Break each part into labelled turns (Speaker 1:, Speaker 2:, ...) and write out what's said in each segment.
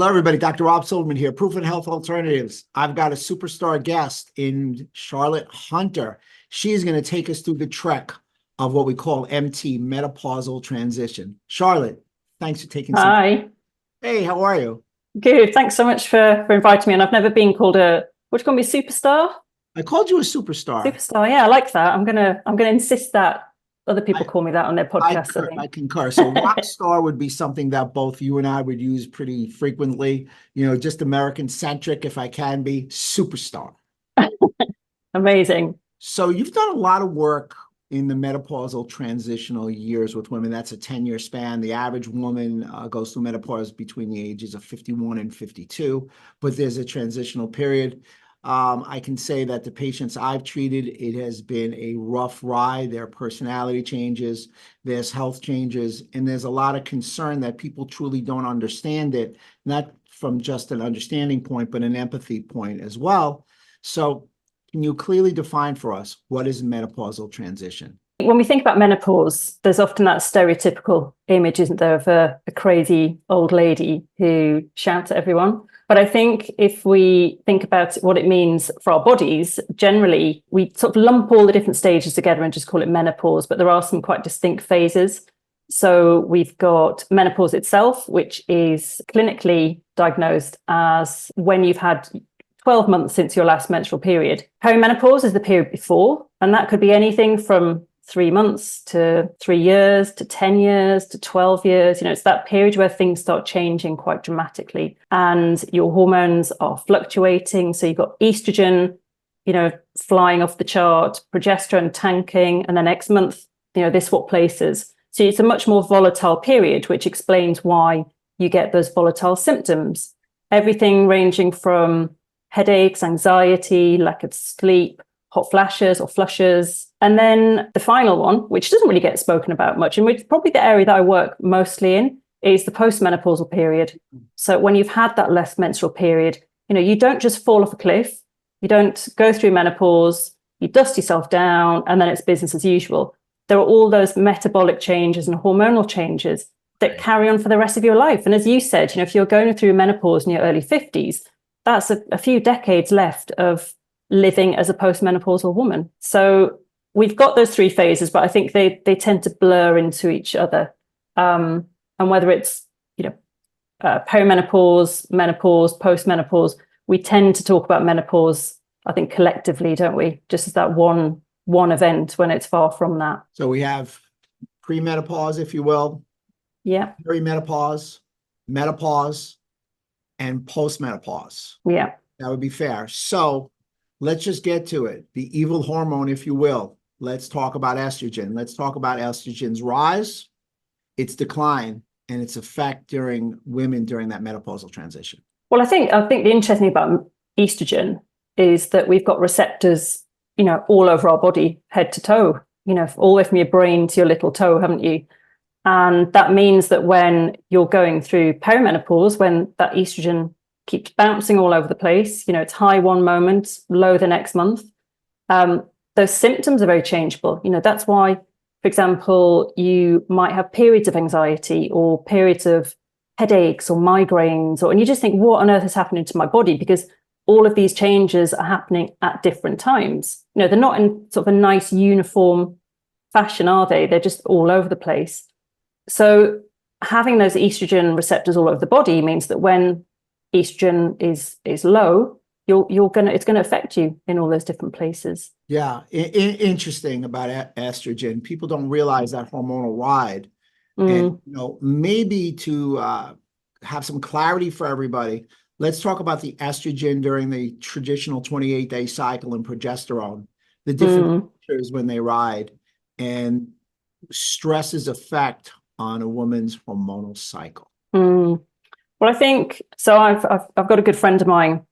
Speaker 1: Hello, everybody. Dr. Rob Silverman here, Proof in Health Alternatives. I've got a superstar guest in Charlotte Hunter. She is going to take us through the trek of what we call MT, menopausal transition. Charlotte, thanks for taking some time.
Speaker 2: Hi.
Speaker 1: Hey, how are you?
Speaker 2: Good. Thanks so much for inviting me. And I've never been called what do you call me, superstar?
Speaker 1: I called you a superstar.
Speaker 2: Superstar. Yeah, I like that. I'm gonna insist that other people call me that on their podcasts.
Speaker 1: I concur. So rock star would be something that both you and I would use pretty frequently, just American centric, if I can be, superstar.
Speaker 2: Amazing.
Speaker 1: So you've done a lot of work in the menopausal transitional years with women. That's a 10-year span. The average woman goes through menopause between the ages of 51 and 52, but there's a transitional period. I can say that the patients I've treated, it has been a rough ride. There are personality changes, there's health changes, and there's a lot of concern that people truly don't understand it, not from just an understanding point, but an empathy point as well. So can you clearly define for us what is menopausal transition?
Speaker 2: When we think about menopause, there's often that stereotypical image, isn't there, of a crazy old lady who shouts at everyone. But I think if we think about what it means for our bodies, generally, we sort of lump all the different stages together and just call it menopause, but there are some quite distinct phases. So we've got menopause itself, which is clinically diagnosed as when you've had 12 months since your last menstrual period. Perimenopause is the period before, and that could be anything from 3 months to 3 years to 10 years to 12 years. It's that period where things start changing quite dramatically and your hormones are fluctuating. So you've got estrogen, flying off the chart, progesterone tanking, and the next month, this what places. So it's a much more volatile period, which explains why you get those volatile symptoms. Everything ranging from headaches, anxiety, lack of sleep, hot flashes or flushes. And then the final one, which doesn't really get spoken about much, and which is probably the area that I work mostly in, is the postmenopausal period. So when you've had that less menstrual period, you don't just fall off a cliff. You don't go through menopause, you dust yourself down, and then it's business as usual. There are all those metabolic changes and hormonal changes that carry on for the rest of your life. And as you said, if you're going through menopause in your early 50s, that's a few decades left of living as a postmenopausal woman. So we've got those three phases, but I think they tend to blur into each other. And whether it's perimenopause, menopause, postmenopause, we tend to talk about menopause, I think, collectively, don't we? Just as that one event when it's far from that.
Speaker 1: So we have premenopause, if you will.
Speaker 2: Yeah.
Speaker 1: Perimenopause, menopause, and postmenopause.
Speaker 2: Yeah.
Speaker 1: That would be fair. So let's just get to it. The evil hormone, if you will. Let's talk about estrogen. Let's talk about estrogen's rise, its decline, and its effect during women during that menopausal transition.
Speaker 2: Well, I think the interesting thing about estrogen is that we've got receptors, all over our body, head to toe, all the way from your brain to your little toe, haven't you? And that means that when you're going through perimenopause, when that estrogen keeps bouncing all over the place, it's high one moment, low the next month, those symptoms are very changeable. That's why, for example, you might have periods of anxiety or periods of headaches or migraines, and you just think, what on earth is happening to my body? Because all of these changes are happening at different times. They're not in sort of a nice uniform fashion, are they? They're just all over the place. So having those estrogen receptors all over the body means that when estrogen is low, it's going to affect you in all those different places.
Speaker 1: Yeah, interesting about estrogen. People don't realize that hormonal ride. And maybe to have some clarity for everybody, let's talk about the estrogen during the traditional 28-day cycle and progesterone, the different features when they ride, and stress's effect on a woman's hormonal cycle.
Speaker 2: Well, I think so. I've got a good friend of mine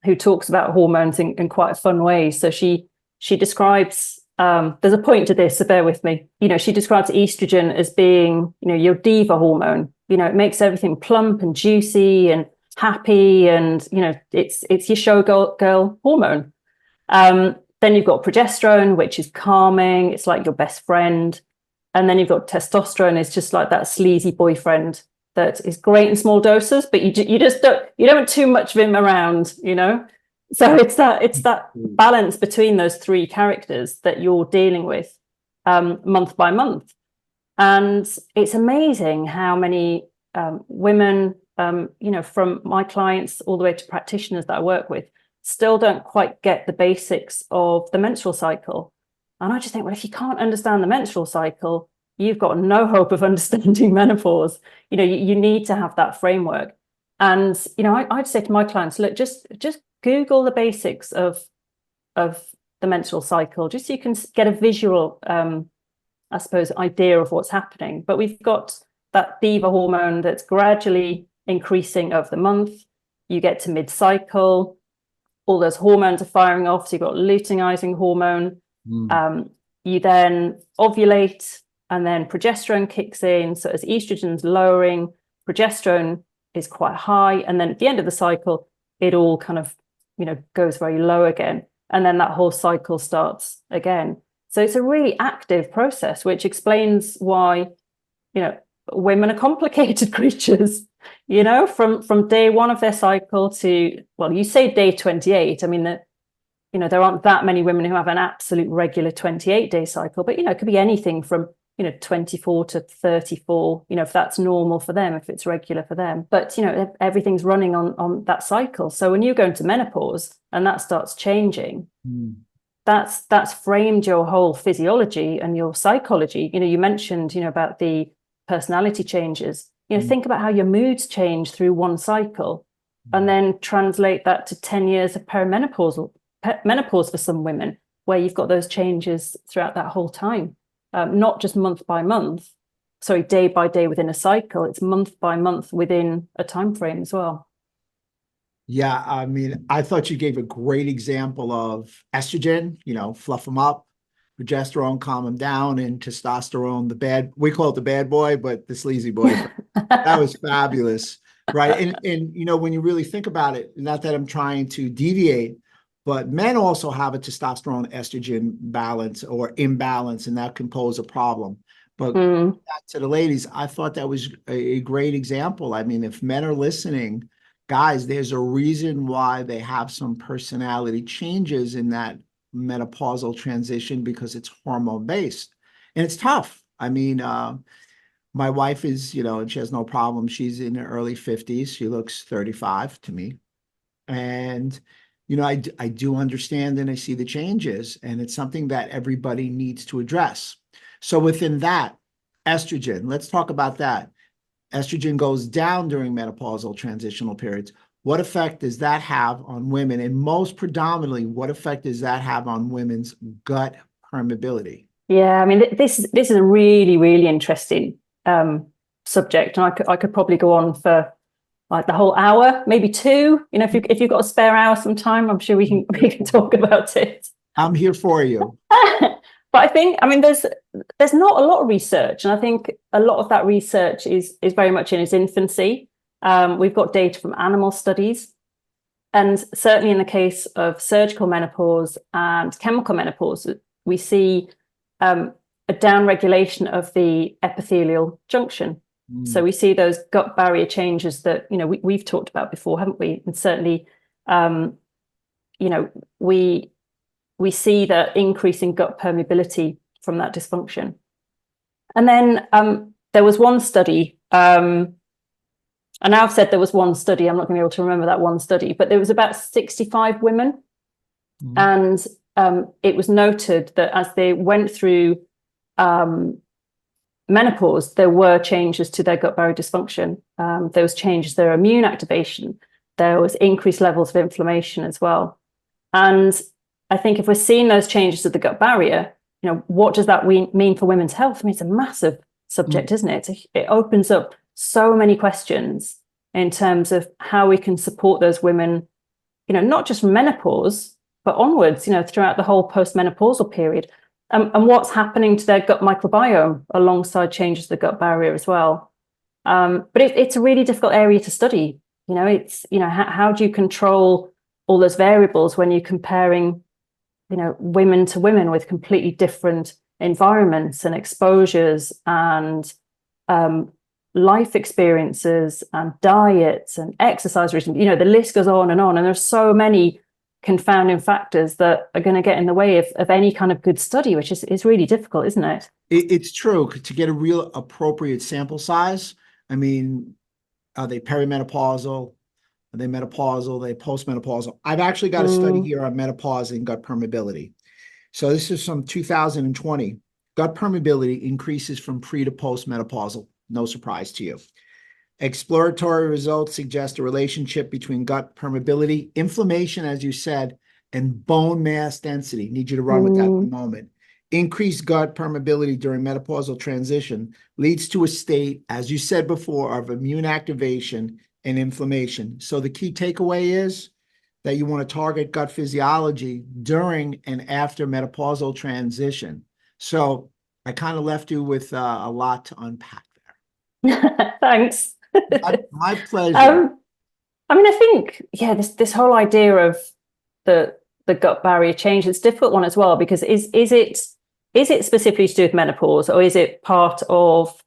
Speaker 2: who talks about hormones in quite a fun way. So she describes, there's a point to this, so bear with me. She describes estrogen as being, your diva hormone. It makes everything plump and juicy and happy, and it's your showgirl hormone. Then you've got progesterone, which is calming. It's like your best friend. And then you've got testosterone, is just like that sleazy boyfriend that is great in small doses, but you just don't want too much of him around, you know. So it's that balance between those three characters that you're dealing with month by month. And it's amazing how many women, you know, from my clients all the way to practitioners that I work with, still don't quite get the basics of the menstrual cycle. And I just think, well, if you can't understand the menstrual cycle, you've got no hope of understanding menopause. You know, you need to have that framework. And, you know, I'd say to my clients, look, just Google the basics of the menstrual cycle, just so you can get a visual, I suppose, idea of what's happening. But we've got that diva hormone that's gradually increasing over the month. You get to mid-cycle, all those hormones are firing off. So you've got luteinizing hormone. You then ovulate, and then progesterone kicks in. So as estrogen's lowering, progesterone is quite high. And then at the end of the cycle, it all kind of, you know, goes very low again. And then that whole cycle starts again. So it's a really active process, which explains why, you know, women are complicated creatures, you know, from day one of their cycle to, well, you say day 28. I mean, you know, there aren't that many women who have an absolute regular 28-day cycle, but, you know, it could be anything from, you know, 24 to 34, you know, if that's normal for them, if it's regular for them. But, you know, everything's running on that cycle. So when you go into menopause and that starts changing, that's framed your whole physiology and your psychology. You know, you mentioned, you know, about the personality changes. You know, think about how your moods change through one cycle, and then translate that to 10 years of menopause for some women, where you've got those changes throughout that whole time, not just month by month, sorry, day by day within a cycle. It's month by month within a time frame as well.
Speaker 1: Yeah, I mean, I thought you gave a great example of estrogen, you know, fluff them up, progesterone, calm them down, and testosterone, we call it the bad boy, but the sleazy boy. That was fabulous, right? And you know, when you really think about it, not that I'm trying to deviate, but men also have a testosterone estrogen balance or imbalance, and that can pose a problem. But back to the ladies, I thought that was a great example. I mean, if men are listening, guys, there's a reason why they have some personality changes in that menopausal transition, because it's hormone based and it's tough. I mean, my wife is, you know, and she has no problem. She's in her early 50s. She looks 35 to me. And, you know, I do understand and I see the changes, and it's something that everybody needs to address. So within that, estrogen, let's talk about that. Estrogen goes down during menopausal transitional periods. What effect does that have on women? And most predominantly, what effect does that have on women's gut permeability?
Speaker 2: Yeah, I mean, this is a really, really interesting subject, and I could probably go on for like the whole hour, maybe two. You know, if you've got a spare hour sometime, I'm sure we can talk about it. I'm
Speaker 1: here for you.
Speaker 2: But I think, I mean, there's not a lot of research, and I think a lot of that research is very much in its infancy. We've got data from animal studies, and certainly in the case of surgical menopause and chemical menopause, we see a downregulation of the epithelial junction. So we see those gut barrier changes that, you know, we've talked about before, haven't we? And certainly, you know, we see the increase in gut permeability from that dysfunction. And then there was one study, and now I've said there was one study, I'm not going to be able to remember that one study, but there was about 65 women. And it was noted that as they went through menopause, there were changes to their gut barrier dysfunction. There was changes, their immune activation. There was increased levels of inflammation as well. And I think if we're seeing those changes to the gut barrier, you know, what does that mean for women's health? I mean, it's a massive subject, isn't it? It opens up so many questions in terms of how we can support those women, you know, not just from menopause, but onwards, you know, throughout the whole postmenopausal period. And what's happening to their gut microbiome alongside changes to the gut barrier as well. But it's a really difficult area to study. You know, it's, you know, how do you control all those variables when you're comparing, you know, women to women with completely different environments and exposures and life experiences and diets and exercise regimes, you know, the list goes on. And there's so many confounding factors that are going to get in the way of any kind of good study, which is really difficult, isn't it?
Speaker 1: It's true. To get a real appropriate sample size, I mean, are they perimenopausal? Are they menopausal? Are they postmenopausal? I've actually got a study here on menopause and gut permeability. So this is from 2020. Gut permeability increases from pre to postmenopausal. No surprise to you. Exploratory results suggest a relationship between gut permeability, inflammation, as you said, and bone mass density. Need you to run with that for a moment. Increased gut permeability during menopausal transition leads to a state, as you said before, of immune activation and inflammation. So the key takeaway is that you want to target gut physiology during and after menopausal transition. So I kind of left you with a lot to unpack
Speaker 2: there. Thanks.
Speaker 1: My pleasure.
Speaker 2: I mean, I think, yeah, this whole idea of the gut barrier change, it's a difficult one as well, because is it specifically to do with menopause, or is it part of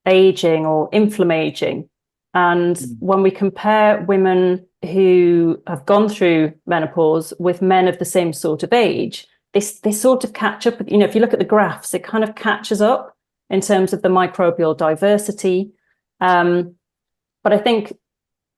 Speaker 2: aging or inflammaging? And when we compare women who have gone through menopause with men of the same sort of age, they sort of catch up. You know, if you look at the graphs, it kind of catches up in terms of the microbial diversity. But I think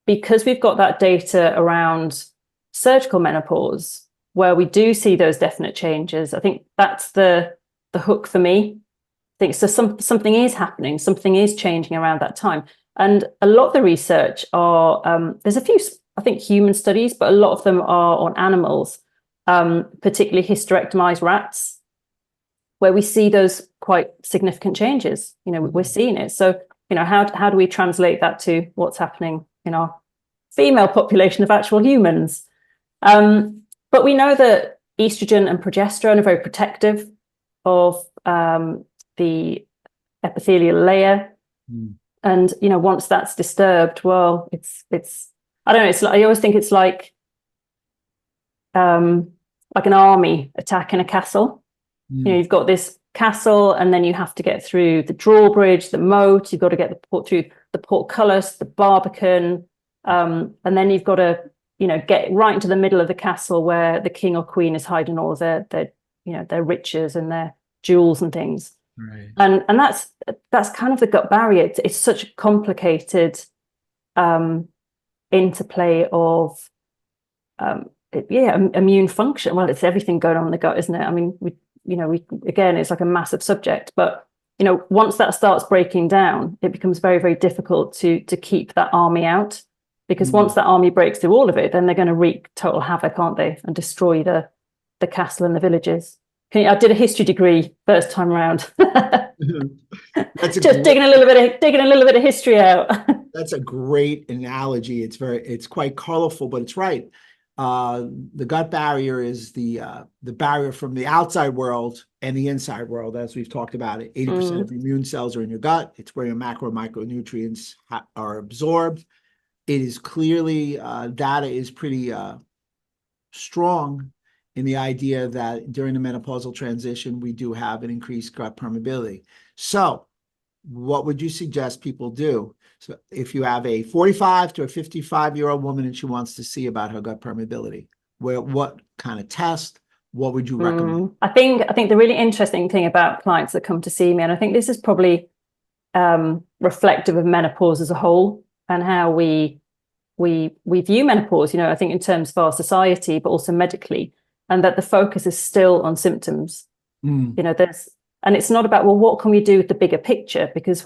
Speaker 2: because we've got that data around surgical menopause, where we do see those definite changes, I think that's the hook for me. I think so. Something is happening, something is changing around that time. And a lot of the research are, there's a few, I think, human studies, but a lot of them are on animals, particularly hysterectomized rats, where we see those quite significant changes. You know, we're seeing it. So, you know, how do we translate that to what's happening in our female population of actual humans? But we know that estrogen and progesterone are very protective of the epithelial layer. And, you know, once that's disturbed, well, it's I don't know, it's like, I always think it's like an army attacking a castle. You know, you've got this castle, and then you have to get through the drawbridge, the moat, you've got to get through the portcullis, the barbican, and then you've got to, you know, get right into the middle of the castle where the king or queen is hiding all their you know, their riches and their jewels and things.
Speaker 1: Right.
Speaker 2: And that's kind of the gut barrier. It's such a complicated interplay of immune function. Well, it's everything going on in the gut, isn't it? I mean, we again, it's like a massive subject, but you know, once that starts breaking down, it becomes very, very difficult to keep that army out, because once that army breaks through all of it, then they're going to wreak total havoc, aren't they, and destroy the castle and the villages. I did a history degree first time around. Just digging a little bit of history out.
Speaker 1: That's a great analogy. It's quite colorful, but it's right. The gut barrier is the barrier from the outside world and the inside world, as we've talked about it. 80% of immune cells are in your gut. It's where your macro and micronutrients are absorbed. It is clearly, data is pretty strong in the idea that during the menopausal transition, we do have an increased gut permeability. So what would you suggest people do? So if you have a 45 to a 55-year-old woman and she wants to see about her gut permeability, what kind of test, what would you recommend?
Speaker 2: I think the really interesting thing about clients that come to see me, and I think this is probably reflective of menopause as a whole and how we view menopause, you know, I think in terms of our society, but also medically, and that the focus is still on symptoms. You know, and it's not about, well, what can we do with the bigger picture? Because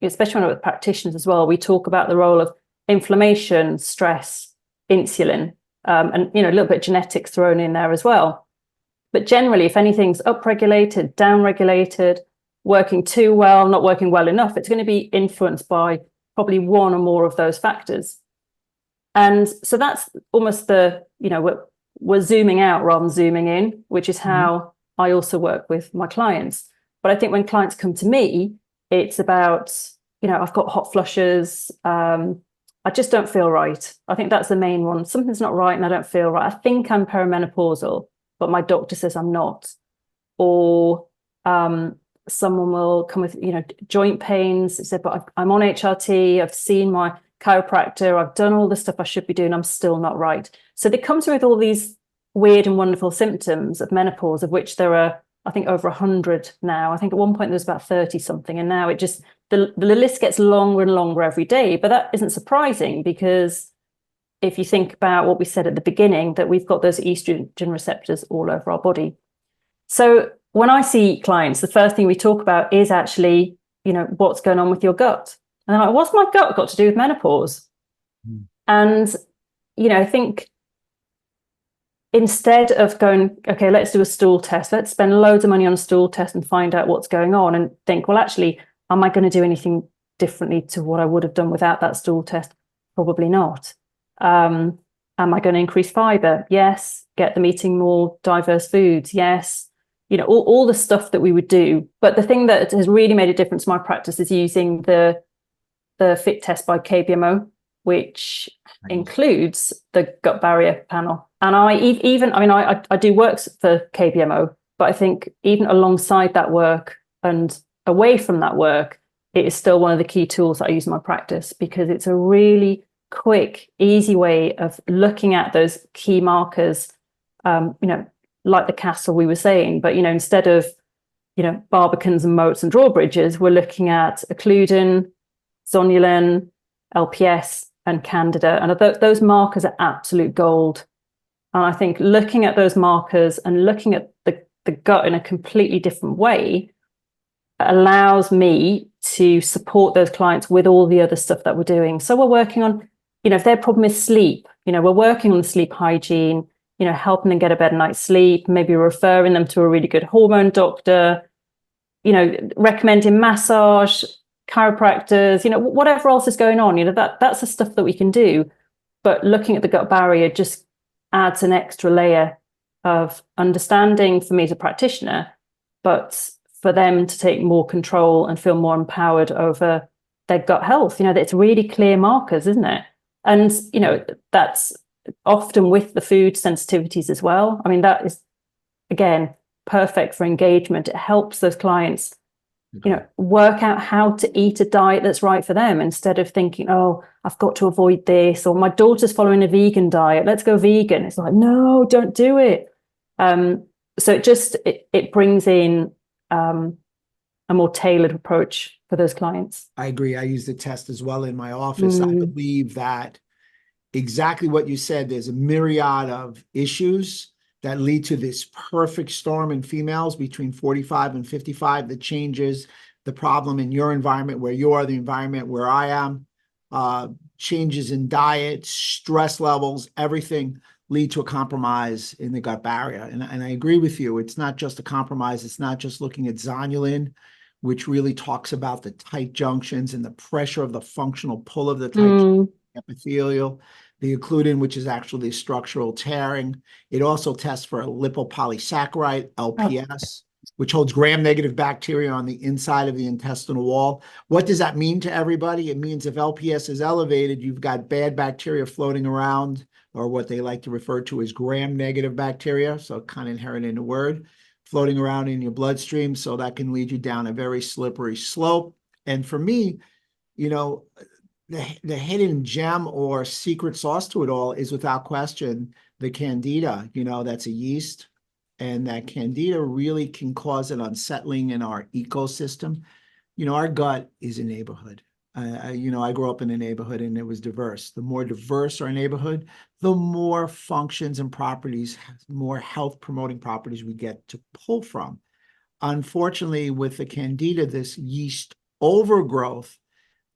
Speaker 2: especially when I'm with practitioners as well, we talk about the role of inflammation, stress, insulin, and, you know, a little bit of genetics thrown in there as well. But generally, if anything's upregulated, downregulated, working too well, not working well enough, it's going to be influenced by probably one or more of those factors. And so that's almost you know, we're zooming out rather than zooming in, which is how I also work with my clients. But I think when clients come to me, it's about, you know, I've got hot flushes. I just don't feel right. I think that's the main one. Something's not right and I don't feel right. I think I'm perimenopausal, but my doctor says I'm not. Or someone will come with, joint pains. They said, but I'm on HRT, I've seen my chiropractor, I've done all the stuff I should be doing, I'm still not right. So they come through with all these weird and wonderful symptoms of menopause, of which there are, I think, over 100 now. I think at one point there was about 30 something, and now it just, the list gets longer and longer every day. But that isn't surprising, because if you think about what we said at the beginning, that we've got those estrogen receptors all over our body. So when I see clients, the first thing we talk about is actually, what's going on with your gut? And they're like, what's my gut got to do with menopause? Mm. And, I think instead of going, okay, let's do a stool test, let's spend loads of money on a stool test and find out what's going on, and think, well, actually, am I going to do anything differently to what I would have done without that stool test? Probably not. Am I going to increase fiber? Yes. Get them eating more diverse foods? Yes. All the stuff that we would do. But the thing that has really made a difference in my practice is using the fit test by KBMO, which includes the gut barrier panel. And I do works for KBMO, but I think even alongside that work and away from that work, it is still one of the key tools that I use in my practice, because it's a really quick, easy way of looking at those key markers, like the castle we were saying, but, instead of, barbicans and moats and drawbridges, we're looking at occludin, zonulin, LPS, and candida. And those markers are absolute gold. And I think looking at those markers and looking at the gut in a completely different way allows me to support those clients with all the other stuff that we're doing. So we're working on, if their problem is sleep, we're working on the sleep hygiene, helping them get a better night's sleep, maybe referring them to a really good hormone doctor, recommending massage, chiropractors, whatever else is going on, that's the stuff that we can do. But looking at the gut barrier just adds an extra layer of understanding for me as a practitioner, but for them to take more control and feel more empowered over their gut health. It's really clear markers, isn't it? And, that's often with the food sensitivities as well. I mean, that is, again, perfect for engagement. It helps those clients, work out how to eat a diet that's right for them, instead of thinking, oh, I've got to avoid this, or my daughter's following a vegan diet, let's go vegan. It's like, no, don't do it. So it brings in a more tailored approach for those clients.
Speaker 1: I agree. I use the test as well in my office. I believe that exactly what you said, there's a myriad of issues that lead to this perfect storm in females between 45 and 55 that changes the problem in your environment where you are, the environment where I am, changes in diet, stress levels, everything lead to a compromise in the gut barrier. And I agree with you. It's not just a compromise. It's not just looking at zonulin, which really talks about the tight junctions and the pressure of the functional pull of the tight epithelial, the occludin, which is actually structural tearing. It also tests for a lipopolysaccharide, LPS, which holds gram-negative bacteria on the inside of the intestinal wall. What does that mean to everybody? It means if LPS is elevated, you've got bad bacteria floating around, or what they like to refer to as gram-negative bacteria, so kind of inherent in the word, floating around in your bloodstream. So that can lead you down a very slippery slope. And for me, the hidden gem or secret sauce to it all is without question the candida. That's a yeast, and that candida really can cause an unsettling in our ecosystem. Our gut is a neighborhood. I grew up in a neighborhood and it was diverse. The more diverse our neighborhood, the more functions and properties, more health promoting properties we get to pull from. Unfortunately, with the candida, this yeast overgrowth,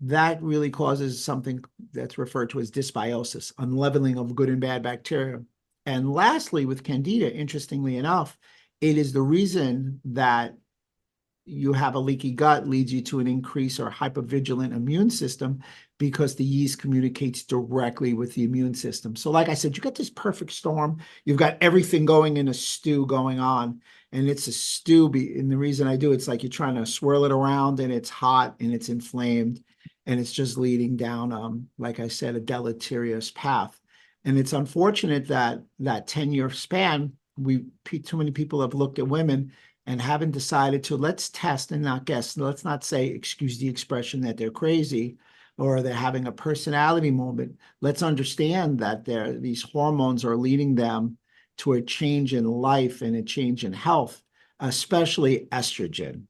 Speaker 1: that really causes something that's referred to as dysbiosis, unleaveling of good and bad bacteria. And lastly, with candida, interestingly enough, it is the reason that you have a leaky gut leads you to an increase or hypervigilant immune system, because the yeast communicates directly with the immune system. So like I said, you got this perfect storm. You've got everything going in a stew going on, and it's a stew. And the reason I do, it's like you're trying to swirl it around and it's hot and it's inflamed, and it's just leading down, like I said, a deleterious path. And it's unfortunate that that 10-year span, too many people have looked at women and haven't decided to, let's test and not guess. Let's not say, excuse the expression, that they're crazy or they're having a personality moment. Let's understand that these hormones are leading them to a change in life and a change in health, especially estrogen.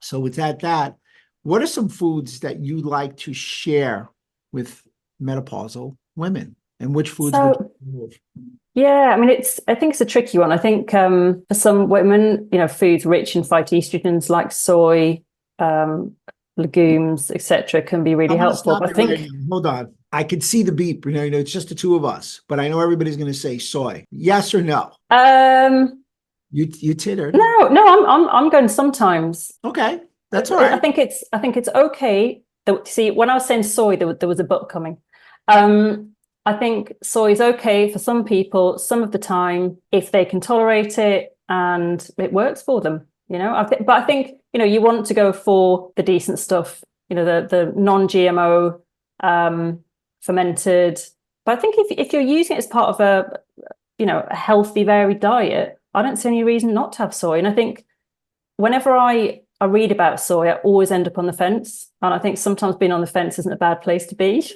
Speaker 1: So with that, what are some foods that you like to share with menopausal women, and which foods would you remove?
Speaker 2: Yeah, I mean, I think it's a tricky one. I think for some women, foods rich in phytoestrogens like soy, legumes, etc., can be really
Speaker 1: I'm going to
Speaker 2: helpful.
Speaker 1: stop
Speaker 2: But I
Speaker 1: you right
Speaker 2: think
Speaker 1: now. Hold on. I can see the beep. It's just the two of us, but I know everybody's going to say soy. Yes or no? You tittered.
Speaker 2: no, I'm going sometimes.
Speaker 1: Okay, that's all
Speaker 2: I
Speaker 1: right.
Speaker 2: think it's okay. See, when I was saying soy, there was a but coming. I think soy is okay for some people, some of the time, if they can tolerate it and it works for them. But I think you want to go for the decent stuff. The non-GMO, fermented. But I think if you're using it as part of a healthy, varied diet, I don't see any reason not to have soy. And I think whenever I read about soy, I always end up on the fence. And I think sometimes being on the fence isn't a bad place to be.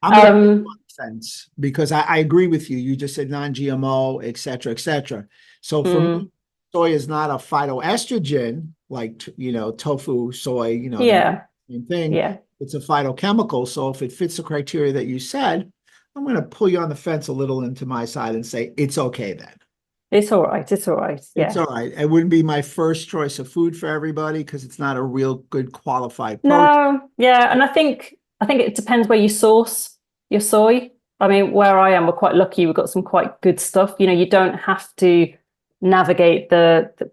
Speaker 1: I'm going to on the fence because I agree with you. You just said non-GMO, et cetera, et cetera. So for me, soy is not a phytoestrogen like, tofu, soy,
Speaker 2: yeah,
Speaker 1: same thing.
Speaker 2: yeah.
Speaker 1: It's a phytochemical. So if it fits the criteria that you said, I'm going to pull you on the fence a little into my side and say, it's okay then.
Speaker 2: It's all right. It's all right. Yeah.
Speaker 1: It's all right. It wouldn't be my first choice of food for everybody because it's not a real good qualified protein.
Speaker 2: No, yeah. And I think it depends where you source your soy. I mean, where I am, we're quite lucky. We've got some quite good stuff. You don't have to navigate the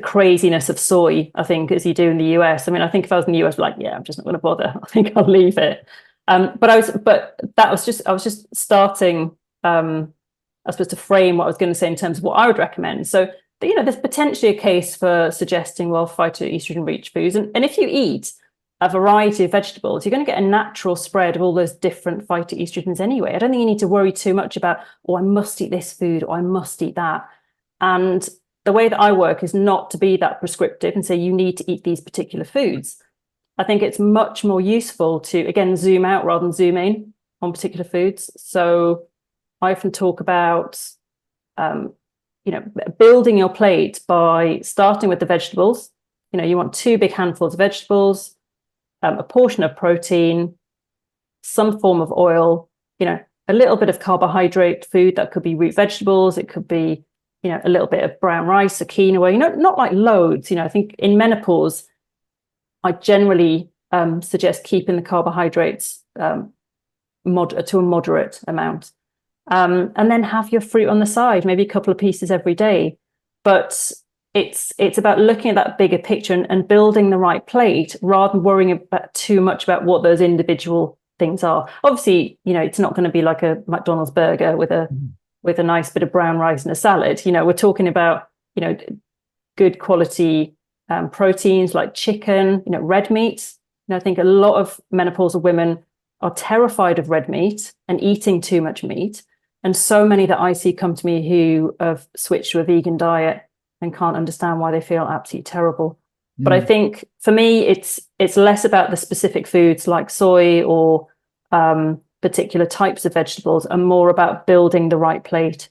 Speaker 2: craziness of soy, I think, as you do in the US. I mean, I think if I was in the US, like, yeah, I'm just not going to bother. I think I'll leave it. But I was just starting, I suppose, to frame what I was going to say in terms of what I would recommend. So, there's potentially a case for suggesting, well, phytoestrogen rich foods. And if you eat a variety of vegetables, you're going to get a natural spread of all those different phytoestrogens anyway. I don't think you need to worry too much about, oh, I must eat this food or I must eat that. And the way that I work is not to be that prescriptive and say you need to eat these particular foods. I think it's much more useful to, again, zoom out rather than zoom in on particular foods. So I often talk about, building your plate by starting with the vegetables. You want 2 big handfuls of vegetables, a portion of protein, some form of oil, a little bit of carbohydrate food. That could be root vegetables. It could be, a little bit of brown rice or quinoa, not like loads. I think in menopause, I generally suggest keeping the carbohydrates to a moderate amount. And then have your fruit on the side, maybe a couple of pieces every day. But it's about looking at that bigger picture and building the right plate rather than worrying about too much about what those individual things are. Obviously, it's not going to be like a McDonald's burger with a nice bit of brown rice and a salad. We're talking about, good quality proteins like chicken, red meat. I think a lot of menopausal women are terrified of red meat and eating too much meat. And so many that I see come to me who have switched to a vegan diet and can't understand why they feel absolutely terrible. But I think for me, it's less about the specific foods like soy or particular types of vegetables and more about building the right plate.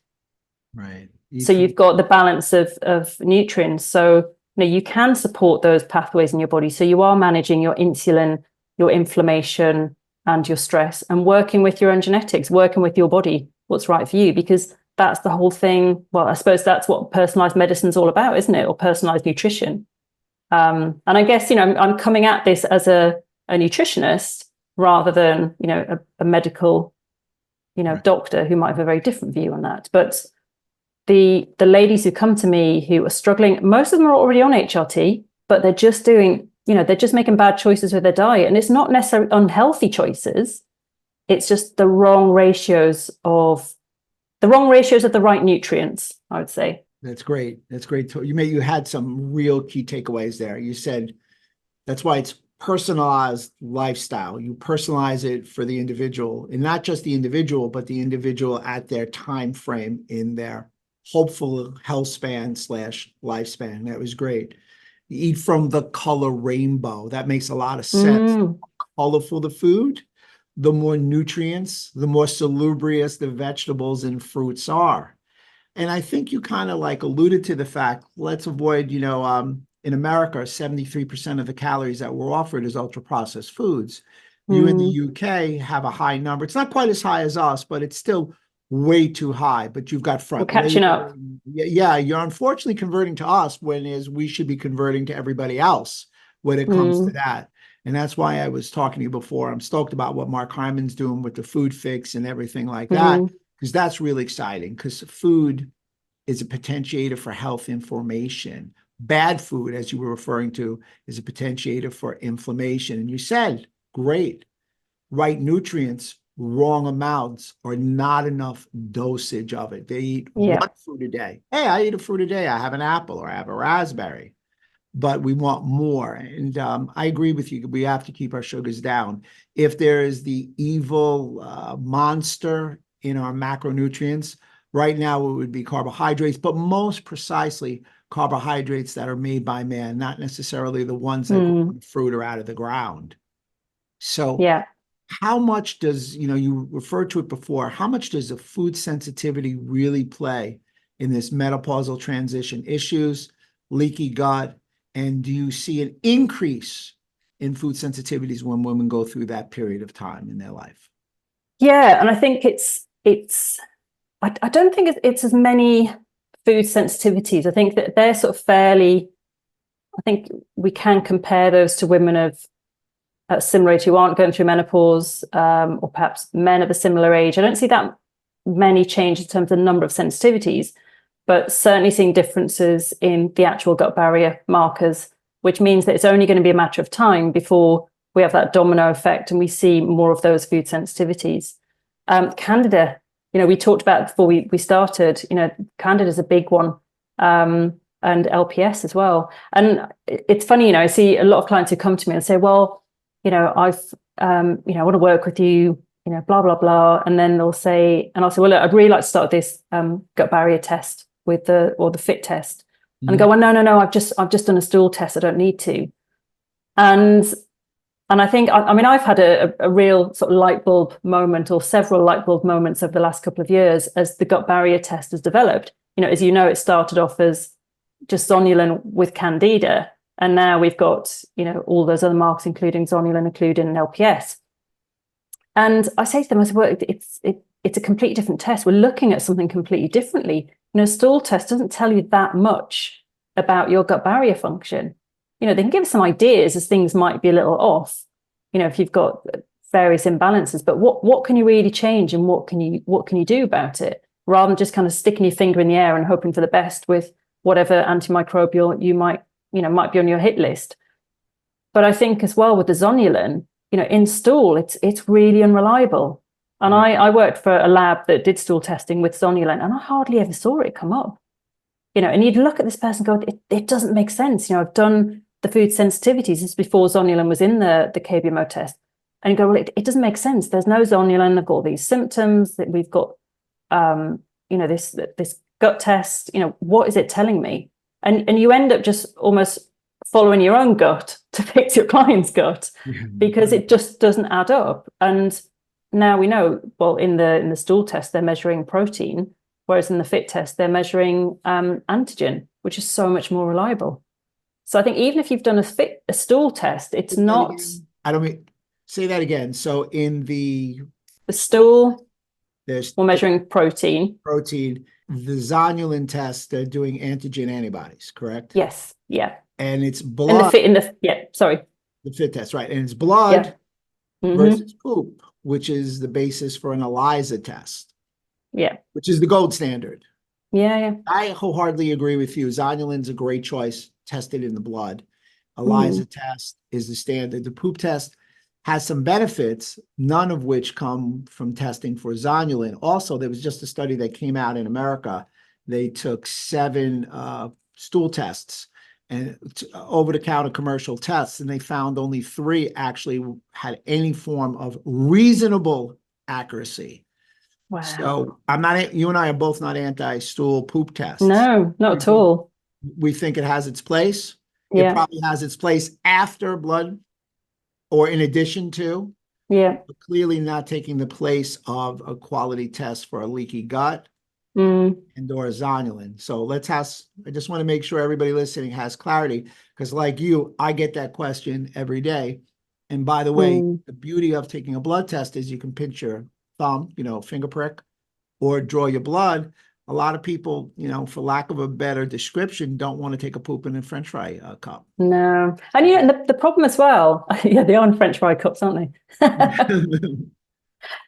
Speaker 1: Right.
Speaker 2: So you've got the balance of nutrients. So you can support those pathways in your body. So you are managing your insulin, your inflammation, and your stress, and working with your own genetics, working with your body, what's right for you, because that's the whole thing. Well, I suppose that's what personalized medicine is all about, isn't it? Or personalized nutrition. And I guess, I'm coming at this as a nutritionist rather than, a medical,
Speaker 1: Right.
Speaker 2: doctor who might have a very different view on that. But the ladies who come to me who are struggling, most of them are already on HRT, but they're just doing, they're just making bad choices with their diet. And it's not necessarily unhealthy choices. It's just the wrong ratios of the right nutrients, I would say.
Speaker 1: That's great. That's great. You had some real key takeaways there. You said that's why it's personalized lifestyle. You personalize it for the individual, and not just the individual, but the individual at their time frame in their hopeful health span slash lifespan. That was great. You eat from the color rainbow. That makes a lot of sense.
Speaker 2: Mm.
Speaker 1: Colorful the food, the more nutrients, the more salubrious the vegetables and fruits are. And I think you kind of like alluded to the fact, let's avoid, in America, 73% of the calories that we're offered is ultra processed foods. You in the
Speaker 2: Mm.
Speaker 1: UK have a high number. It's not quite as high as us, but it's still way too high. But you've got
Speaker 2: We're
Speaker 1: front
Speaker 2: catching up.
Speaker 1: labeling. Yeah, you're unfortunately converting to us when is we should be converting to everybody else when it comes to
Speaker 2: Mm.
Speaker 1: that. And that's why I was talking to you before. I'm stoked about what Mark Hyman's doing with the food fix and everything like that,
Speaker 2: Mm.
Speaker 1: because that's really exciting because food is a potentiator for health information. Bad food, as you were referring to, is a potentiator for inflammation. And you said, great, right nutrients, wrong amounts, or not enough dosage of it. They eat
Speaker 2: Yeah.
Speaker 1: one fruit a day. Hey, I eat a fruit a day. I have an apple or I have a raspberry, but we want more. And I agree with you. We have to keep our sugars down. If there is the evil monster in our macronutrients, right now it would be carbohydrates, but most precisely carbohydrates that are made by man, not necessarily the ones that grow
Speaker 2: Mm.
Speaker 1: in fruit or out of the ground. So
Speaker 2: Yeah.
Speaker 1: how much does, you referred to it before, how much does a food sensitivity really play in this menopausal transition issues, leaky gut, and do you see an increase in food sensitivities when women go through that period of time in their life?
Speaker 2: Yeah. And I think I don't think it's as many food sensitivities. I think that they're sort of fairly, I think we can compare those to women of a similar age who aren't going through menopause, or perhaps men of a similar age. I don't see that many changes in terms of the number of sensitivities, but certainly seeing differences in the actual gut barrier markers, which means that it's only going to be a matter of time before we have that domino effect and we see more of those food sensitivities. Candida, we talked about before we started, Candida is a big one. And LPS as well. And it's funny, I see a lot of clients who come to me and say, well, I want to work with you, blah, blah, blah. And then they'll say, and I'll say, well, look, I'd really like to start this gut barrier test or the fit test. And they go, well, no, I've just done a stool test. I don't need to. And I think, I've had a real sort of light bulb moment or several light bulb moments over the last couple of years as the gut barrier test has developed. As it started off as just zonulin with Candida. And now we've got, all those other marks, including zonulin, including LPS. And I say to them, I said, well, it's a completely different test. We're looking at something completely differently. A stool test doesn't tell you that much about your gut barrier function. They can give some ideas as things might be a little off, if you've got various imbalances, but what can you really change and what can you do about it? Rather than just kind of sticking your finger in the air and hoping for the best with whatever antimicrobial you might be on your hit list. But I think as well with the zonulin, in stool, it's really unreliable. And I worked for a lab that did stool testing with zonulin, and I hardly ever saw it come up. And you'd look at this person and go, it doesn't make sense. I've done the food sensitivities. This is before zonulin was in the KBMO test. And you go, well, it doesn't make sense. There's no zonulin. I've got all these symptoms that we've got, this gut test, what is it telling me? And you end up just almost following your own gut to fix your client's gut because it just doesn't add up. And now we know, well, in the stool test, they're measuring protein, whereas in the fit test, they're measuring antigen, which is so much more reliable. So I think even if you've done a stool test, it's not.
Speaker 1: I don't mean, say that again. So in the
Speaker 2: stool,
Speaker 1: there's
Speaker 2: we're measuring protein.
Speaker 1: The zonulin test, they're doing antigen antibodies, correct?
Speaker 2: Yes. Yeah.
Speaker 1: And it's blood.
Speaker 2: The
Speaker 1: fit test, right? And it's blood versus poop, which is the basis for an ELISA test.
Speaker 2: Yeah.
Speaker 1: Which is the gold standard.
Speaker 2: Yeah.
Speaker 1: I wholeheartedly agree with you. Zonulin's a great choice, tested in the blood. ELISA test is the standard. The poop test has some benefits, none of which come from testing for zonulin. Also, there was just a study that came out in America. They took 7 stool tests and over-the-counter commercial tests, and they found only 3 actually had any form of reasonable accuracy.
Speaker 2: Wow.
Speaker 1: So I'm not, you and I are both not anti-stool poop tests.
Speaker 2: No, not
Speaker 1: We
Speaker 2: at
Speaker 1: think,
Speaker 2: all.
Speaker 1: we think it has its place. It
Speaker 2: Yeah.
Speaker 1: probably has its place after blood or in addition to,
Speaker 2: Yeah.
Speaker 1: but clearly not taking the place of a quality test for a leaky gut
Speaker 2: Mm,
Speaker 1: and or zonulin. So I just want to make sure everybody listening has clarity, because like you, I get that question every day. And by the way,
Speaker 2: mm.
Speaker 1: the beauty of taking a blood test is you can pinch your thumb, finger prick, or draw your blood. A lot of people, for lack of a better description, don't want to take a poop in a French fry cup.
Speaker 2: No. And the problem as well, yeah, they are in French fry cups, aren't they?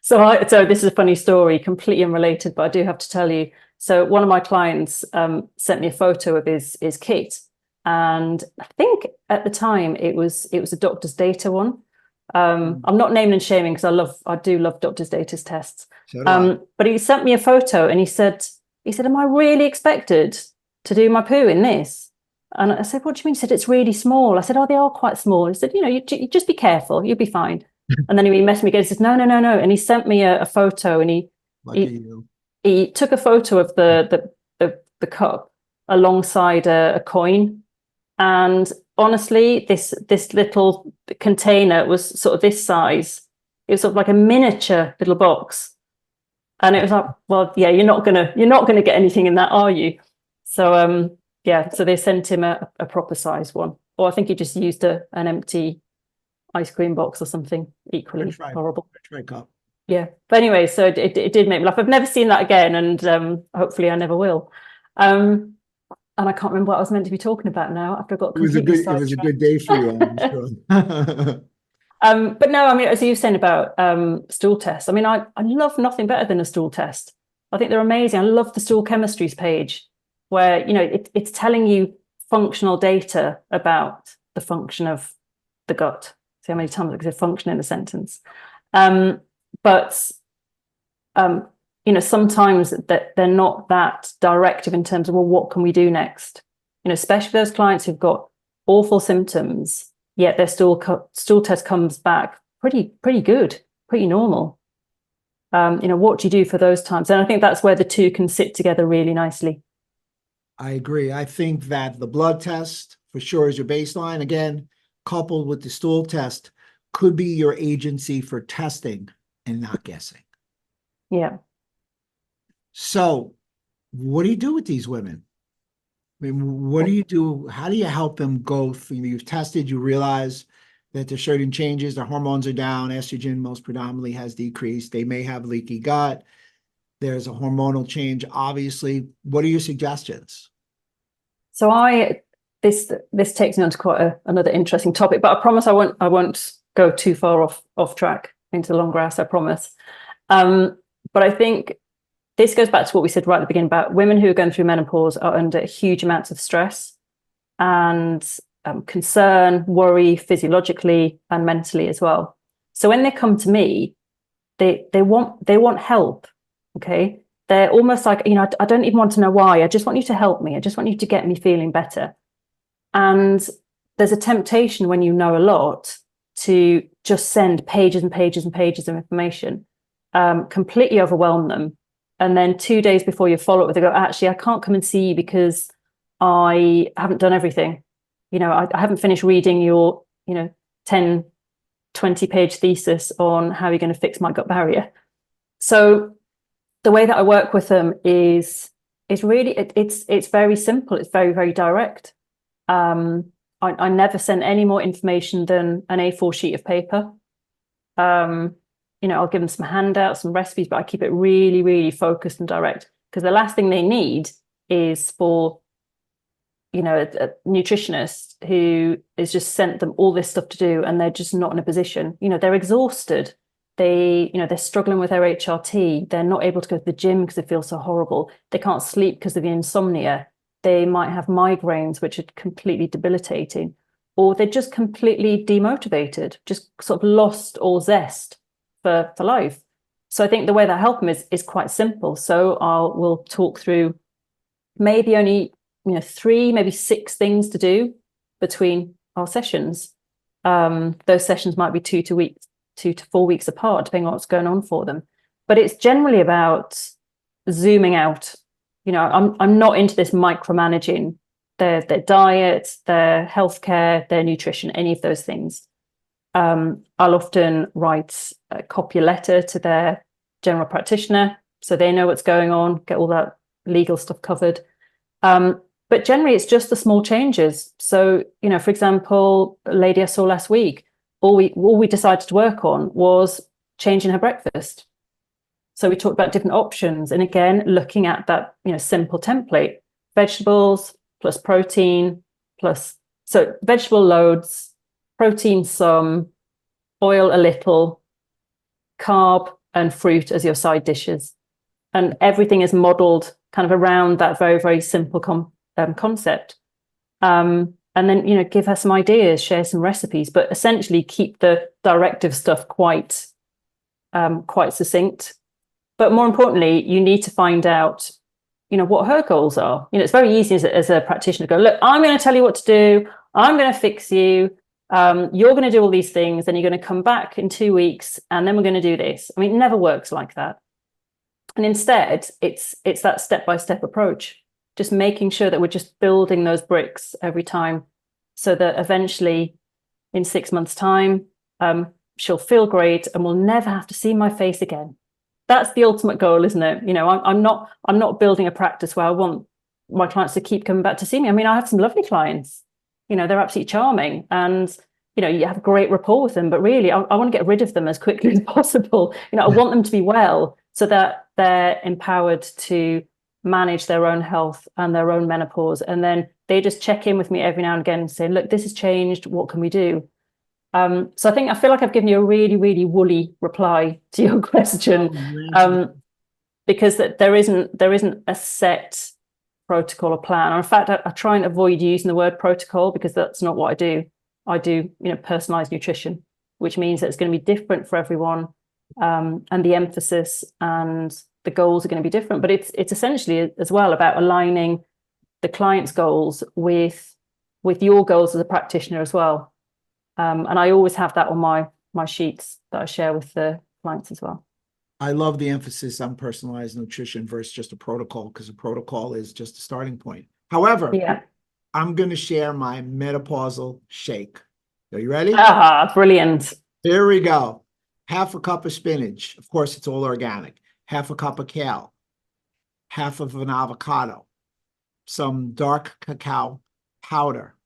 Speaker 2: So this is a funny story, completely unrelated, but I do have to tell you. So one of my clients sent me a photo of his kit, and I think at the time it was a doctor's data one. I'm not naming and shaming because I do love doctor's data tests.
Speaker 1: So do I.
Speaker 2: But he sent me a photo and he said, "Am I really expected to do my poo in this?" And I said, "What do you mean?" He said, "It's really small." I said, "Oh, they are quite small." He said, you just be careful, you'll be fine." And then he messaged me again. He says, "No, no, no, no." And he sent me a photo, and
Speaker 1: Lucky
Speaker 2: he
Speaker 1: you.
Speaker 2: he took a photo of the cup alongside a coin. And honestly, this little container was sort of this size. It was sort of like a miniature little box. And it was like, well, yeah, you're not gonna get anything in that, are you? So yeah, so they sent him a proper size one. Or I think he just used an empty ice cream box or something
Speaker 1: French
Speaker 2: equally
Speaker 1: fry,
Speaker 2: horrible.
Speaker 1: French fry cup.
Speaker 2: Yeah. But anyway, so it did make me laugh. I've never seen that again, and hopefully I never will. Um, and I can't remember what I was meant to be talking about now after I got completely
Speaker 1: It was a good
Speaker 2: sidetracked.
Speaker 1: day for you, I'm sure.
Speaker 2: But no, I mean, as you were saying about stool tests, I mean, I love nothing better than a stool test. I think they're amazing. I love the stool chemistries page where, it's telling you functional data about the function of the gut. See how many times I say function in a sentence. But sometimes that they're not that directive in terms of, well, what can we do next? Especially those clients who've got awful symptoms, yet their stool test comes back pretty good, pretty normal. What do you do for those times? And I think that's where the two can sit together really nicely.
Speaker 1: I agree. I think that the blood test for sure is your baseline. Again, coupled with the stool test could be your agency for testing and not guessing.
Speaker 2: Yeah.
Speaker 1: So what do you do with these women? I mean, what do you do? How do you help them go through? You've tested, you realize that there's certain changes, their hormones are down, estrogen most predominantly has decreased. They may have leaky gut. There's a hormonal change, obviously. What are your suggestions?
Speaker 2: So this takes me on to quite another interesting topic, but I promise I won't go too far off track into the long grass, I promise. But I think this goes back to what we said right at the beginning about women who are going through menopause are under huge amounts of stress and concern, worry, physiologically and mentally as well. So when they come to me, they want help. Okay, they're almost like, I don't even want to know why. I just want you to help me. I just want you to get me feeling better. And there's a temptation when you know a lot to just send pages and pages and pages of information, completely overwhelm them. And then 2 days before you follow up, they go, actually, I can't come and see you because I haven't done everything. I haven't finished reading your, 10, 20-page thesis on how you're going to fix my gut barrier. So the way that I work with them is really, it's very simple. It's very, very direct. I never send any more information than an A4 sheet of paper. I'll give them some handouts, some recipes, but I keep it really, really focused and direct, because the last thing they need is for, a nutritionist who has just sent them all this stuff to do, and they're just not in a position, they're exhausted. They're struggling with their HRT. They're not able to go to the gym because they feel so horrible. They can't sleep because of the insomnia. They might have migraines, which are completely debilitating, or they're just completely demotivated, just sort of lost all zest for life. So I think the way that I help them is quite simple. So we'll talk through maybe only 3, maybe 6 things to do between our sessions. Those sessions might be 2 to 4 weeks apart, depending on what's going on for them. but it's generally about zooming out. I'm not into this micromanaging their diet, their healthcare, their nutrition, any of those things. I'll often write copy a letter to their general practitioner so they know what's going on, get all that legal stuff covered. But generally, it's just the small changes. So, for example, a lady I saw last week, all we decided to work on was changing her breakfast. So we talked about different options. And again, looking at that, simple template, vegetables plus protein plus, so vegetable loads, protein some, oil a little, carb and fruit as your side dishes. And everything is modeled kind of around that very, very simple concept. And then, give her some ideas, share some recipes, but essentially keep the directive stuff quite succinct. But more importantly, you need to find out, what her goals are. It's very easy as a practitioner to go, look, I'm going to tell you what to do. I'm going to fix you. You're going to do all these things, and you're going to come back in 2 weeks, and then we're going to do this. I mean, it never works like that. And instead, it's that step-by-step approach, just making sure that we're just building those bricks every time, so that eventually, in 6 months' time, she'll feel great and will never have to see my face again. That's the ultimate goal, isn't it? I'm not building a practice where I want my clients to keep coming back to see me. I mean, I have some lovely clients. They're absolutely charming, and you have a great rapport with them. But really, I want to get rid of them as quickly as possible. I want them to be well, so that they're empowered to manage their own health and their own menopause. And then they just check in with me every now and again and say, look, this has changed. What can we do? So I feel like I've given you a really, really woolly reply to your question, because there isn't a set protocol or plan. In fact, I try and avoid using the word protocol, because that's not what I do. I do, personalized nutrition, which means that it's going to be different for everyone. And the emphasis and the goals are going to be different, but it's essentially as well about aligning the client's goals with your goals as a practitioner as well. And I always have that on my sheets that I share with the clients as well.
Speaker 1: I love the emphasis on personalized nutrition versus just a protocol, because a protocol is just a starting point. However,
Speaker 2: yeah,
Speaker 1: I'm going to share my menopausal shake. Are you ready?
Speaker 2: Brilliant.
Speaker 1: Here we go. Half a cup of spinach. Of course, it's all organic. Half a cup of kale. Half of an avocado. Some dark cacao powder.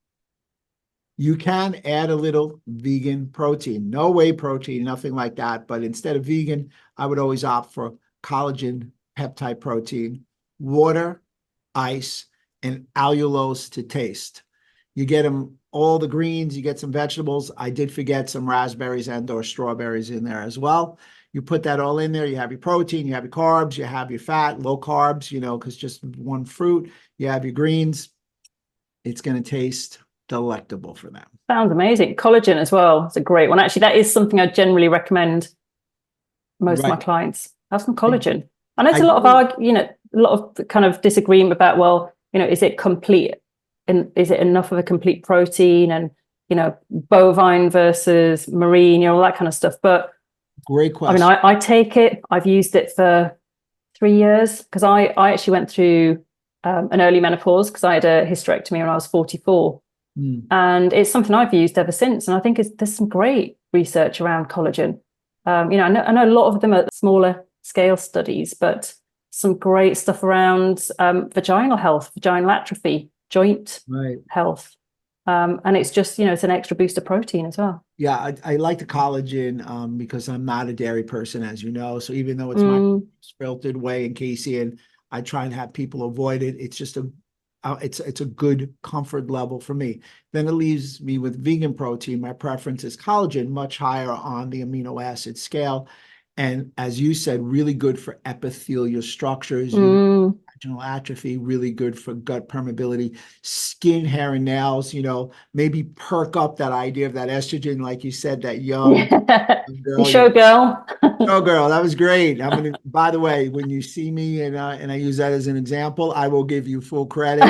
Speaker 1: You can add a little vegan protein. No whey protein, nothing like that. But instead of vegan, I would always opt for collagen peptide protein, water, ice, and allulose to taste. You get them all the greens, you get some vegetables. I did forget some raspberries and or strawberries in there as well. You put that all in there. You have your protein, you have your carbs, you have your fat, low carbs, because just one fruit. You have your greens. It's going to taste delectable for them.
Speaker 2: Sounds amazing. Collagen as well. It's a great one. Actually, that is something I generally recommend most of my clients. Have some collagen. I know it's a lot of kind of disagreement about, well, is it complete, and is it enough of a complete protein, and bovine versus marine, all that kind of stuff. But
Speaker 1: great question.
Speaker 2: I mean, I take it. I've used it for 3 years, because I actually went through an early menopause, because I had a hysterectomy when I was 44. And it's something I've used ever since. And I think there's some great research around collagen. I know a lot of them are smaller scale studies, but some great stuff around vaginal health, vaginal atrophy, joint health. And it's just, it's an extra boost of protein as well.
Speaker 1: Yeah, I like the collagen because I'm not a dairy person, as you know. So even though it's my filtered whey and casein, I try and have people avoid it. It's just it's a good comfort level for me. Then it leaves me with vegan protein. My preference is collagen, much higher on the amino acid scale. And as you said, really good for epithelial structures, vaginal atrophy, really good for gut permeability, skin, hair, and nails. Maybe perk up that idea of that estrogen, like you said, that young girl.
Speaker 2: Showgirl.
Speaker 1: Showgirl, that was great. By the way, when you see me and I use that as an example, I will give you full credit.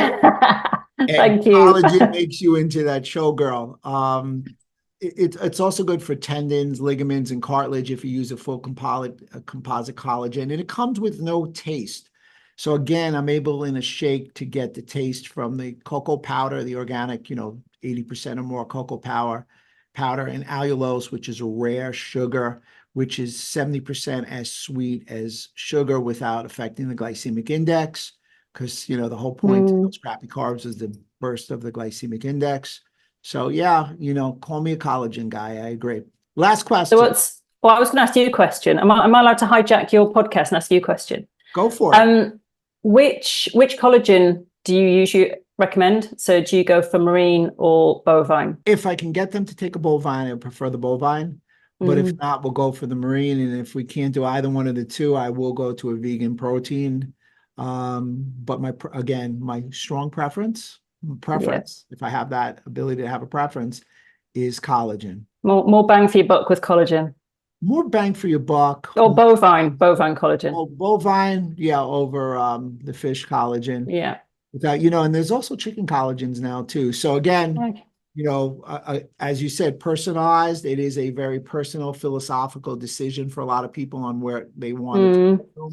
Speaker 2: Thank you.
Speaker 1: Collagen makes you into that showgirl. It's also good for tendons, ligaments, and cartilage if you use a full composite collagen, and it comes with no taste. So again, I'm able in a shake to get the taste from the cocoa powder, the organic, 80% or more cocoa powder, and allulose, which is a rare sugar, which is 70% as sweet as sugar without affecting the glycemic index. Because, the whole point of those crappy carbs is the burst of the glycemic index. So yeah, call me a collagen guy. I agree. Last question.
Speaker 2: I was going to ask you a question. Am I allowed to hijack your podcast and ask you a question?
Speaker 1: Go for it.
Speaker 2: Which collagen do you usually recommend? So do you go for marine or bovine?
Speaker 1: If I can get them to take a bovine, I prefer the bovine. But if not, we'll go for the marine. And if we can't do either one of the two, I will go to a vegan protein. But my strong preference, if I have that ability to have a preference, is collagen.
Speaker 2: More bang for your buck with collagen.
Speaker 1: More bang for your buck.
Speaker 2: Or bovine collagen.
Speaker 1: Oh, bovine, yeah, over the fish collagen.
Speaker 2: Yeah.
Speaker 1: Without, and there's also chicken collagens now too. So again, as you said, personalized. It is a very personal, philosophical decision for a lot of people on where they want to go.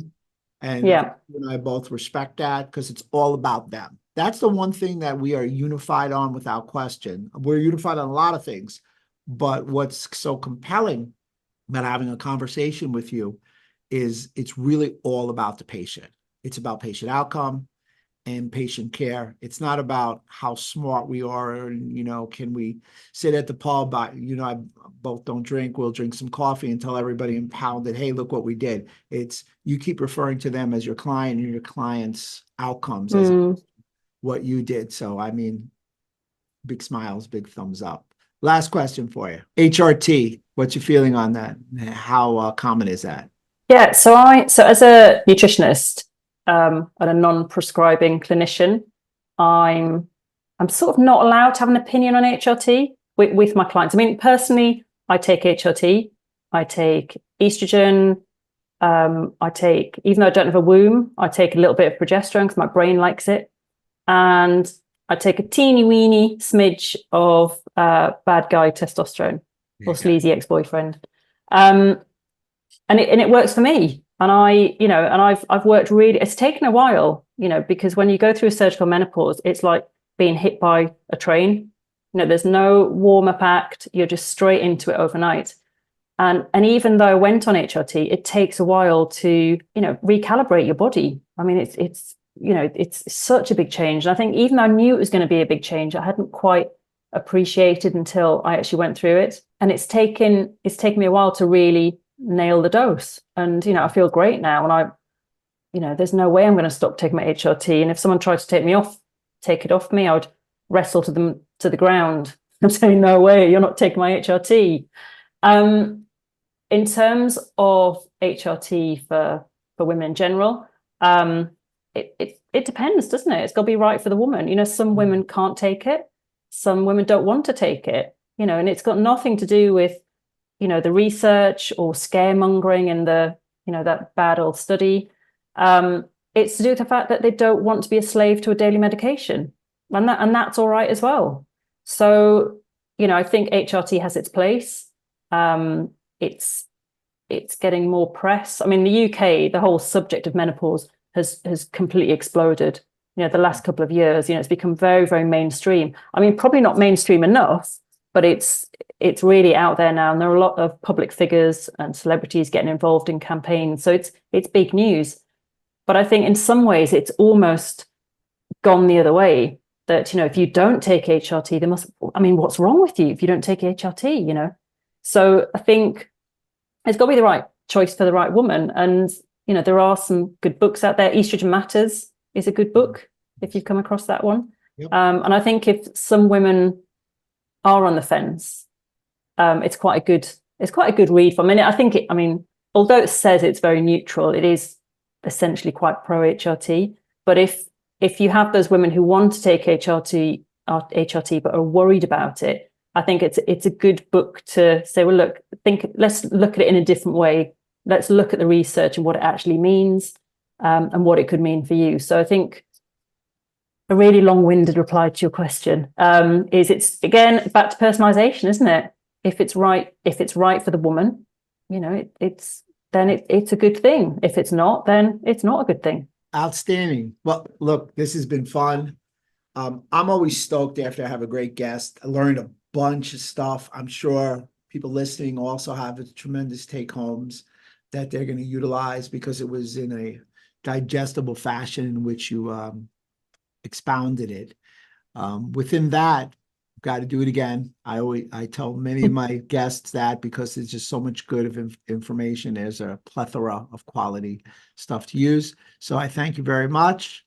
Speaker 1: And you and I both respect that because it's all about them. That's the one thing that we are unified on without question. We're unified on a lot of things, but what's so compelling about having a conversation with you is it's really all about the patient. It's about patient outcome and patient care. It's not about how smart we are and, can we sit at the pub, I both don't drink, we'll drink some coffee and tell everybody in pound that, hey, look what we did. It's, you keep referring to them as your client and your client's outcomes as what you did. So, big smiles, big thumbs up. Last question for you. HRT, what's your feeling on that? How common is that?
Speaker 2: Yeah, so as a nutritionist and a non-prescribing clinician, I'm sort of not allowed to have an opinion on HRT with my clients. Personally, I take HRT, I take estrogen, even though I don't have a womb, I take a little bit of progesterone because my brain likes it. And I take a teeny weeny smidge of bad guy testosterone or sleazy ex-boyfriend. And it works for me. And I've worked really, it's taken a while, because when you go through a surgical menopause, it's like being hit by a train. There's no warm-up act. You're just straight into it overnight. And even though I went on HRT, it takes a while to, recalibrate your body. It's such a big change. And I think even though I knew it was going to be a big change, I hadn't quite appreciated until I actually went through it. And it's taken me a while to really nail the dose. And, I feel great now. And there's no way I'm going to stop taking my HRT. And if someone tried to take it off me, I would wrestle them to the ground and say, no way, you're not taking my HRT. In terms of HRT for women in general, it depends, doesn't it? It's got to be right for the woman. Some women can't take it. Some women don't want to take it, and it's got nothing to do with, the research or scaremongering and that bad old study. It's to do with the fact that they don't want to be a slave to a daily medication. And that's all right as well. So, I think HRT has its place. It's getting more press. The UK, the whole subject of menopause has completely exploded. The last couple of years, it's become very, very mainstream. Probably not mainstream enough, but it's really out there now. And there are a lot of public figures and celebrities getting involved in campaigns. So it's big news. But I think in some ways it's almost gone the other way, that, if you don't take HRT, what's wrong with you if you don't take HRT, So I think it's got to be the right choice for the right woman. And, there are some good books out there. Estrogen Matters is a good book, if you've come across that one. Yep. And I think if some women are on the fence, it's quite a good read for. Although it says it's very neutral, it is essentially quite pro HRT. But if you have those women who want to take HRT but are worried about it, I think it's a good book to say, well, let's look at it in a different way. Let's look at the research and what it actually means, and what it could mean for you. So I think a really long-winded reply to your question is it's, again, back to personalization, isn't it? if it's right for the woman, you know, it's a good thing. If it's not, then it's not a good thing.
Speaker 1: Outstanding. Well, look, this has been fun. I'm always stoked after I have a great guest. I learned a bunch of stuff. I'm sure people listening also have tremendous take homes that they're going to utilize, because it was in a digestible fashion in which you expounded it. Within that, got to do it again. I tell many of my guests that, because there's just so much good of information. There's a plethora of quality stuff to use. So I thank you very much.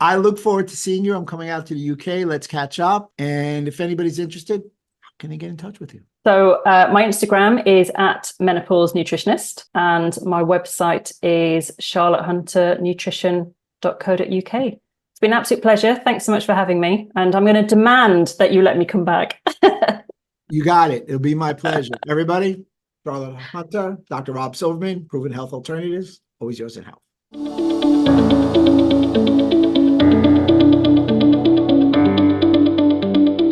Speaker 1: I look forward to seeing you. I'm coming out to the UK. Let's catch up. And if anybody's interested, how can they get in touch with you?
Speaker 2: So my Instagram is at menopause nutritionist, and my website is charlottehunternutrition.co.uk. It's been an absolute pleasure. Thanks so much for having me. And I'm going to demand that you let me come back.
Speaker 1: You got it. It'll be my pleasure. Everybody, Charlotte Hunter, Dr. Rob Silverman, Proven Health Alternatives, always yours in health.